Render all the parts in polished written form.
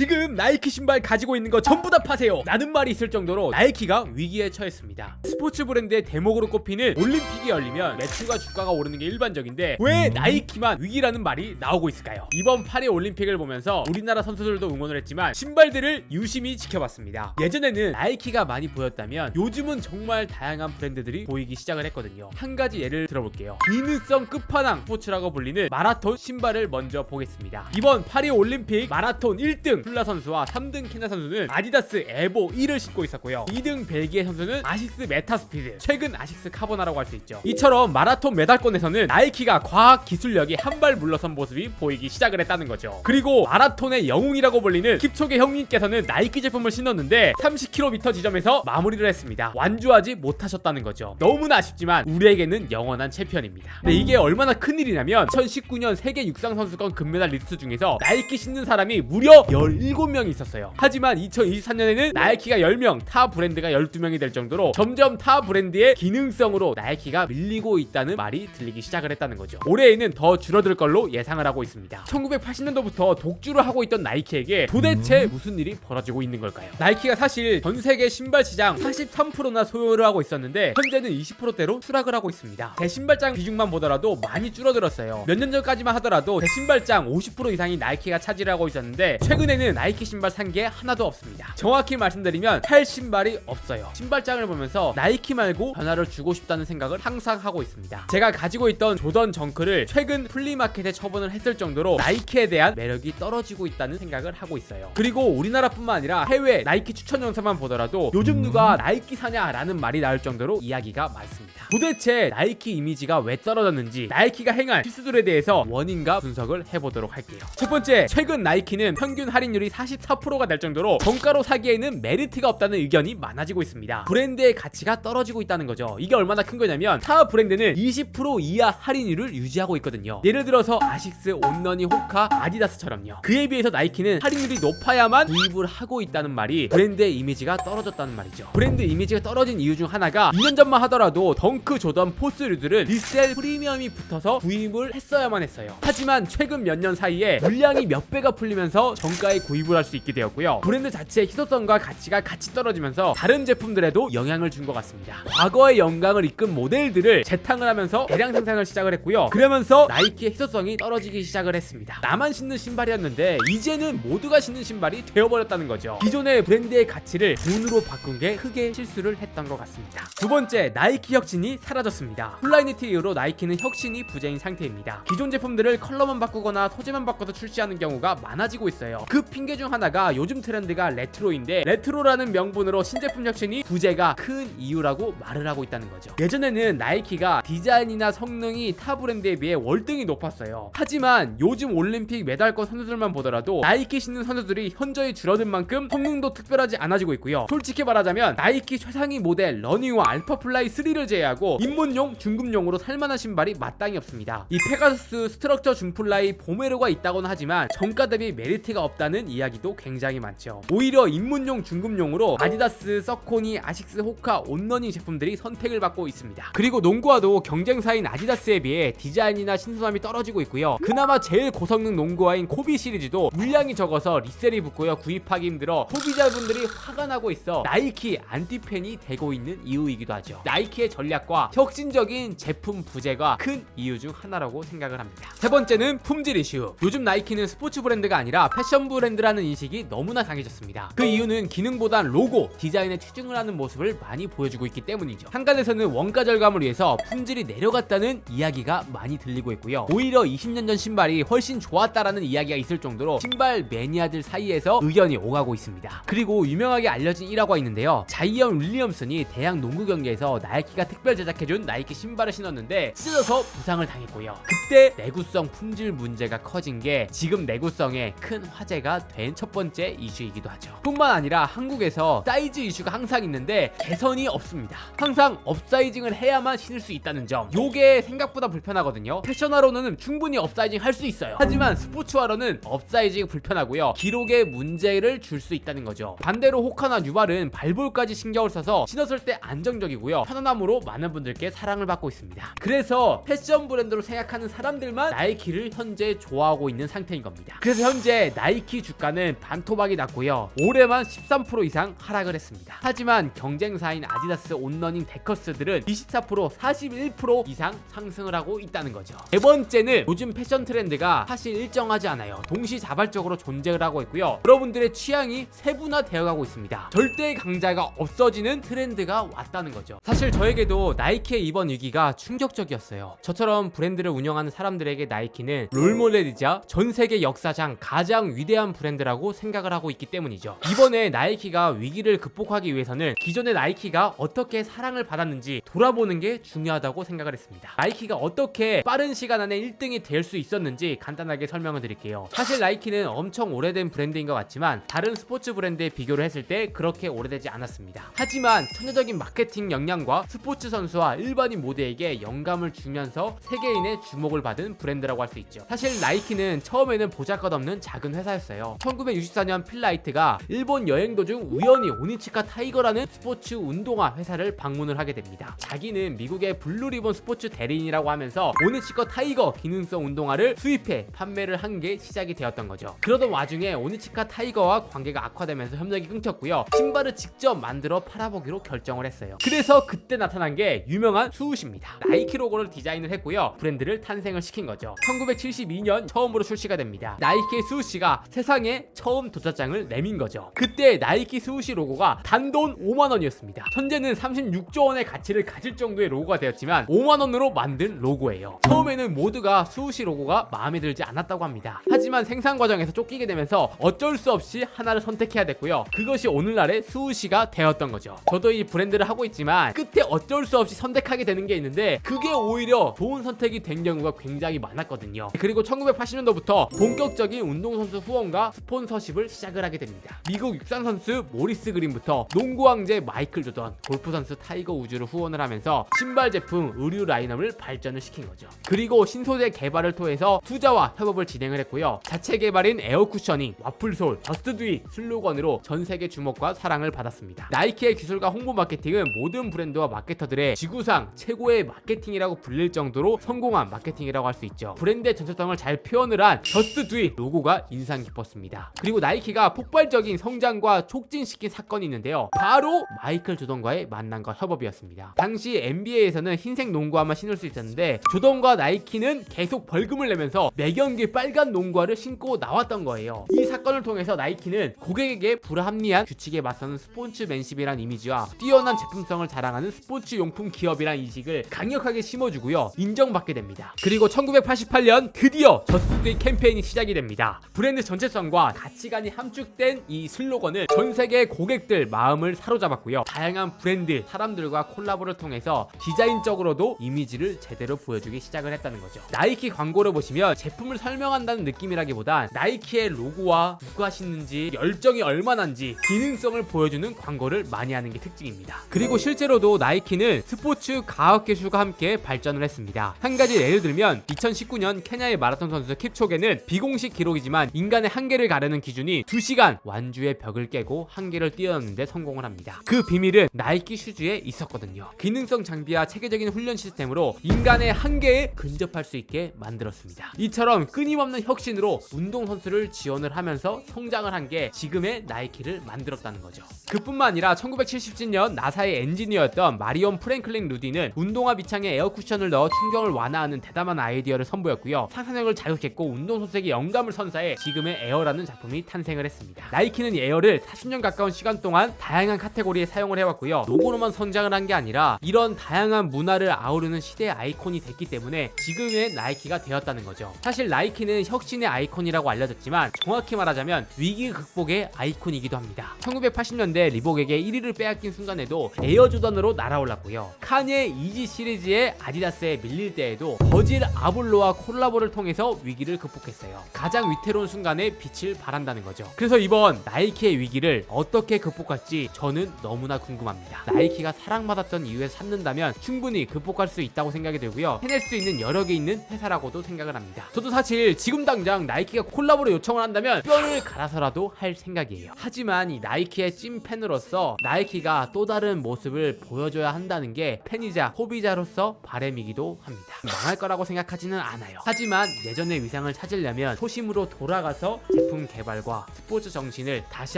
지금 나이키 신발 가지고 있는 거 전부 다 파세요 라는 말이 있을 정도로 나이키가 위기에 처했습니다. 스포츠 브랜드의 대목으로 꼽히는 올림픽이 열리면 매출과 주가가 오르는 게 일반적인데 왜 나이키만 위기라는 말이 나오고 있을까요? 이번 파리 올림픽을 보면서 우리나라 선수들도 응원을 했지만 신발들을 유심히 지켜봤습니다. 예전에는 나이키가 많이 보였다면 요즘은 정말 다양한 브랜드들이 보이기 시작을 했거든요. 한 가지 예를 들어볼게요. 기능성 끝판왕 스포츠라고 불리는 마라톤 신발을 먼저 보겠습니다. 이번 파리 올림픽 마라톤 1등 훌라 선수와 3등 케냐 선수는 아디다스 에보 1을 신고 있었고요. 2등 벨기에 선수는 아식스 메타스피드, 최근 아식스 카보나라고 할 수 있죠. 이처럼 마라톤 메달권에서는 나이키가 과학 기술력이 한 발 물러선 모습이 보이기 시작을 했다는 거죠. 그리고 마라톤의 영웅이라고 불리는 킵초게 형님께서는 나이키 제품을 신었는데 30km 지점에서 마무리를 했습니다. 완주하지 못하셨다는 거죠. 너무나 아쉽지만 우리에게는 영원한 챔피언입니다. 근데 이게 얼마나 큰일이냐면 2019년 세계 육상 선수권 금메달 리스트 중에서 나이키 신는 사람이 무려 17명이 있었어요. 하지만 2023년에는 나이키가 10명, 타 브랜드가 12명이 될 정도로 점점 타 브랜드의 기능성으로 나이키가 밀리고 있다는 말이 들리기 시작을 했다는 거죠. 올해에는 더 줄어들 걸로 예상을 하고 있습니다. 1980년도부터 독주를 하고 있던 나이키에게 도대체 무슨 일이 벌어지고 있는 걸까요? 나이키가 사실 전 세계 신발 시장 43%나 소유를 하고 있었는데 현재는 20%대로 추락을 하고 있습니다. 대신발장 비중만 보더라도 많이 줄어들었어요. 몇 년 전까지만 하더라도 대신발장 50% 이상이 나이키가 차지를 하고 있었는데 최근에는 나이키 신발 산 게 하나도 없습니다. 정확히 말씀드리면 살 신발이 없어요. 신발장을 보면서 나이키 말고 변화를 주고 싶다는 생각을 항상 하고 있습니다. 제가 가지고 있던 조던 정크를 최근 플리마켓에 처분을 했을 정도로 나이키에 대한 매력이 떨어지고 있다는 생각을 하고 있어요. 그리고 우리나라뿐만 아니라 해외 나이키 추천 영상만 보더라도 요즘 누가 나이키 사냐라는 말이 나올 정도로 이야기가 많습니다. 도대체 나이키 이미지가 왜 떨어졌는지 나이키가 행한 실수들에 대해서 원인과 분석을 해보도록 할게요. 첫 번째, 최근 나이키는 평균 할인율이 44%가 될 정도로 정가로 사기에는 메리트가 없다는 의견이 많아지고 있습니다. 브랜드의 가치가 떨어지고 있다는 거죠. 이게 얼마나 큰 거냐면 타 브랜드는 20% 이하 할인율을 유지하고 있거든요. 예를 들어서 아식스, 온너니, 호카, 아디다스처럼요. 그에 비해서 나이키는 할인율이 높아야만 구입을 하고 있다는 말이 브랜드의 이미지가 떨어졌다는 말이죠. 브랜드 이미지가 떨어진 이유 중 하나가 2년 전만 하더라도 덩크, 조던, 포스류들은 리셀 프리미엄이 붙어서 구입을 했어야만 했어요. 하지만 최근 몇 년 사이에 물량이 몇 배가 풀리면서 정가에 구입을 할 수 있게 되었고요. 브랜드 자체의 희소성과 가치가 같이 떨어지면서 다른 제품들에도 영향을 준 것 같습니다. 과거의 영광을 이끈 모델들을 재탕을 하면서 대량 생산을 시작을 했고요. 그러면서 나이키의 희소성이 떨어지기 시작을 했습니다. 나만 신는 신발이었는데 이제는 모두가 신는 신발이 되어버렸다는 거죠. 기존의 브랜드의 가치를 돈으로 바꾼 게 크게 실수를 했던 것 같습니다. 두 번째, 나이키 혁신이 사라졌습니다. 플라이니트 이후로 나이키는 혁신이 부재인 상태입니다. 기존 제품들을 컬러만 바꾸거나 소재만 바꿔서 출시하는 경우가 많아지고 있어요. 그 핑계 중 하나가 요즘 트렌드가 레트로인데 레트로라는 명분으로 신제품 혁신이 부재가 큰 이유라고 말을 하고 있다는 거죠. 예전에는 나이키가 디자인이나 성능이 타 브랜드에 비해 월등히 높았어요. 하지만 요즘 올림픽 메달권 선수들만 보더라도 나이키 신는 선수들이 현저히 줄어든 만큼 성능도 특별하지 않아지고 있고요. 솔직히 말하자면 나이키 최상위 모델 러닝화 알파플라이 3를 제외하고 입문용, 중급용으로 살만한 신발이 마땅히 없습니다. 이 페가수스, 스트럭처 줌플라이, 보메로가 있다고는 하지만 정가 대비 메리트가 없다는 이야기도 굉장히 많죠. 오히려 입문용, 중급용으로 아디다스, 서코니, 아식스, 호카, 온너니 제품들이 선택을 받고 있습니다. 그리고 농구화도 경쟁사인 아디다스에 비해 디자인이나 신선함이 떨어지고 있고요. 그나마 제일 고성능 농구화인 코비 시리즈도 물량이 적어서 리셀이 붙고요. 구입하기 힘들어 소비자분들이 화가 나고 있어 나이키 안티팬이 되고 있는 이유이기도 하죠. 나이키의 전략과 혁신적인 제품 부재가 큰 이유 중 하나라고 생각을 합니다. 세 번째는 품질 이슈. 요즘 나이키는 스포츠 브랜드가 아니라 패션 브랜드라는 인식이 너무나 강해졌습니다. 그 이유는 기능보단 로고, 디자인에 치중을 하는 모습을 많이 보여주고 있기 때문이죠. 한간에서는 원가 절감을 위해서 품질이 내려갔다는 이야기가 많이 들리고 있고요. 오히려 20년 전 신발이 훨씬 좋았다라는 이야기가 있을 정도로 신발 매니아들 사이에서 의견이 오가고 있습니다. 그리고 유명하게 알려진 일화가 있는데요. 자이언 윌리엄슨이 대학 농구 경기에서 나이키가 특별 제작해준 나이키 신발을 신었는데 찢어져서 부상을 당했고요. 그때 내구성 품질 문제가 커진 게 지금 내구성에 큰 화제가 된 첫 번째 이슈이기도 하죠. 뿐만 아니라 한국에서 사이즈 이슈가 항상 있는데 개선이 없습니다. 항상 업사이징을 해야만 신을 수 있다는 점, 요게 생각보다 불편하거든요. 패션화로는 충분히 업사이징 할 수 있어요. 하지만 스포츠화로는 업사이징 불편하고요. 기록에 문제를 줄 수 있다는 거죠. 반대로 호카나 뉴발은 발볼까지 신경을 써서 신었을 때 안정적이고요. 편안함으로 많은 분들께 사랑을 받고 있습니다. 그래서 패션 브랜드로 생각하는 사람들만 나이키를 현재 좋아하고 있는 상태인 겁니다. 그래서 현재 나이키 주가는 반토막이 났고요. 올해만 13% 이상 하락을 했습니다. 하지만 경쟁사인 아디다스, 온러닝, 데커스들은 24%, 41% 이상 상승을 하고 있다는 거죠. 네 번째는 요즘 패션 트렌드가 사실 일정하지 않아요. 동시자발적으로 존재를 하고 있고요. 여러분들의 취향이 세분화되어 가고 있습니다. 절대 강자가 없어지는 트렌드가 왔다는 거죠. 사실 저에게도 나이키의 이번 위기가 충격적이었어요. 저처럼 브랜드를 운영하는 사람들에게 나이키는 롤모델이자 전 세계 역사상 가장 위대한 브랜드라고 생각을 하고 있기 때문이죠. 이번에 나이키가 위기를 극복하기 위해서는 기존의 나이키가 어떻게 사랑을 받았는지 돌아보는 게 중요하다고 생각을 했습니다. 나이키가 어떻게 빠른 시간 안에 1등이 될 수 있었는지 간단하게 설명을 드릴게요. 사실 나이키는 엄청 오래된 브랜드인 것 같지만 다른 스포츠 브랜드에 비교를 했을 때 그렇게 오래되지 않았습니다. 하지만 천재적인 마케팅 역량과 스포츠 선수와 일반인 모두에게 영감을 주면서 세계인의 주목을 받은 브랜드라고 할 수 있죠. 사실 나이키는 처음에는 보잘것없는 작은 회사였어요. 1964년 필라이트가 일본 여행 도중 우연히 오니치카 타이거라는 스포츠 운동화 회사를 방문을 하게 됩니다. 자기는 미국의 블루리본 스포츠 대리인이라고 하면서 오니치카 타이거 기능성 운동화를 수입해 판매를 한 게 시작이 되었던 거죠. 그러던 와중에 오니치카 타이거와 관계가 악화되면서 협력이 끊겼고요. 신발을 직접 만들어 팔아보기로 결정을 했어요. 그래서 그때 나타난 게 유명한 수우시입니다. 나이키 로고를 디자인을 했고요. 브랜드를 탄생을 시킨 거죠. 1972년 처음으로 출시가 됩니다. 나이키의 수우시가 세상에 처음 도자장을 내민 거죠. 그때 나이키 수우시 로고가 단돈 5만원이었습니다. 현재는 36조 원의 가치를 가질 정도의 로고가 되었지만 5만원으로 만든 로고예요. 처음에는 모두가 수우시 로고가 마음에 들지 않았다고 합니다. 하지만 생산 과정에서 쫓기게 되면서 어쩔 수 없이 하나를 선택해야 됐고요. 그것이 오늘날의 수우시가 되었던 거죠. 저도 이 브랜드를 하고 있지만 끝에 어쩔 수 없이 선택하게 되는 게 있는데 그게 오히려 좋은 선택이 된 경우가 굉장히 많았거든요. 그리고 1980년도부터 본격적인 운동선수 후원과 스폰서십을 시작을 하게 됩니다. 미국 육상 선수 모리스 그린부터 농구 황제 마이클 조던, 골프 선수 타이거 우즈를 후원을 하면서 신발 제품, 의류 라인업을 발전을 시킨 거죠. 그리고 신소재 개발을 통해서 투자와 협업을 진행을 했고요. 자체 개발인 에어 쿠셔닝, 와플솔, 저스트두잇 슬로건으로 전 세계 주목과 사랑을 받았습니다. 나이키의 기술과 홍보 마케팅은 모든 브랜드와 마케터들의 지구상 최고의 마케팅이라고 불릴 정도로 성공한 마케팅이라고 할 수 있죠. 브랜드의 전체성을 잘 표현을 한 저스트두잇 로고가 인상 깊었습니다. 그리고 나이키가 폭발적인 성장과 촉진시킨 사건이 있는데요. 바로 마이클 조던과의 만남과 협업이었습니다. 당시 NBA에서는 흰색 농구화만 신을 수 있었는데 조던과 나이키는 계속 벌금을 내면서 매경기 빨간 농구화를 신고 나왔던 거예요. 이 사건을 통해서 나이키는 고객에게 불합리한 규칙에 맞서는 스포츠맨십이란 이미지와 뛰어난 제품성을 자랑하는 스포츠 용품 기업이란 인식을 강력하게 심어주고요. 인정받게 됩니다. 그리고 1988년 드디어 저스트잇 캠페인이 시작이 됩니다. 브랜드 전체성과 가치관이 함축된 이 슬로건은 전 세계 고객들 마음을 사로잡았고요. 다양한 브랜드, 사람들과 콜라보를 통해서 디자인적으로도 이미지를 제대로 보여주기 시작을 했다는 거죠. 나이키 광고를 보시면 제품을 설명한다는 느낌이라기보단 나이키의 로고와 누가 신는지, 열정이 얼마나인지, 기능성을 보여주는 광고를 많이 하는 게 특징입니다. 그리고 실제로도 나이키는 스포츠 과학기술과 함께 발전을 했습니다. 한 가지 예를 들면 2019년 케냐의 마라톤 선수 킵초게는 비공식 기록이지만 인간의 한계를 가르는 기준이 2시간 완주의 벽을 깨고 한계를 뛰어넘는데 성공을 합니다. 그 비밀은 나이키 슈즈에 있었거든요. 기능성 장비와 체계적인 훈련 시스템으로 인간의 한계에 근접할 수 있게 만들었습니다. 이처럼 끊임없는 혁신으로 운동선수를 지원을 하면서 성장을 한 게 지금의 나이키를 만들었다는 거죠. 그뿐만 아니라 1977년 나사의 엔지니어였던 마리온 프랭클린 루디는 운동화 밑창에 에어 쿠션을 넣어 충격을 완화하는 대담한 아이디어를 선보였고요. 상상력을 자극했고 운동선수에게 영감을 선사해 지금의 에어라는 작품이 탄생을 했습니다. 나이키는 이 에어를 40년 가까운 시간 동안 다양한 카테고리에 사용을 해왔고요. 로고로만 성장을 한 게 아니라 이런 다양한 문화를 아우르는 시대의 아이콘이 됐기 때문에 지금의 나이키가 되었다는 거죠. 사실 나이키는 혁신의 아이콘이라고 알려졌지만 정확히 말하자면 위기 극복의 아이콘이기도 합니다. 1980년대 리복에게 1위를 빼앗긴 순간에도 에어조던으로 날아올랐고요. 카니의 이지 시리즈의 아디다스에 밀릴 때에도 버질 아볼로와 콜라보를 통해서 위기를 극복했어요. 가장 위태로운 순간에 빛을 발한다는 거죠. 그래서 이번 나이키의 위기를 어떻게 극복할지 저는 너무나 궁금합니다. 나이키가 사랑받았던 이유에서 찾는다면 충분히 극복할 수 있다고 생각이 들고요. 해낼 수 있는 여력이 있는 회사라고도 생각을 합니다. 저도 사실 지금 당장 나이키가 콜라보를 요청을 한다면 뼈를 갈아서라도 할 생각이에요. 하지만 이 나이키의 찐팬으로서 나이키가 또 다른 모습을 보여줘야 한다는 게 팬이자 소비자로서 바람이기도 합니다. 망할 거라고 생각하지는 않아요. 하지만 예전의 위상을 찾으려면 초심으로 돌아가서 제품 개발과 스포츠 정신을 다시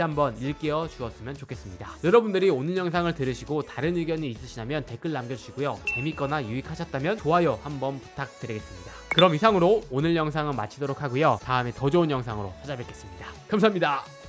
한번 일깨워 주었으면 좋겠습니다. 여러분들이 오늘 영상을 들으시고 다른 의견이 있으시다면 댓글 남겨주시고요. 재밌거나 유익하셨다면 좋아요 한번 부탁드리겠습니다. 그럼 이상으로 오늘 영상은 마치도록 하고요. 다음에 더 좋은 영상으로 찾아뵙겠습니다. 감사합니다.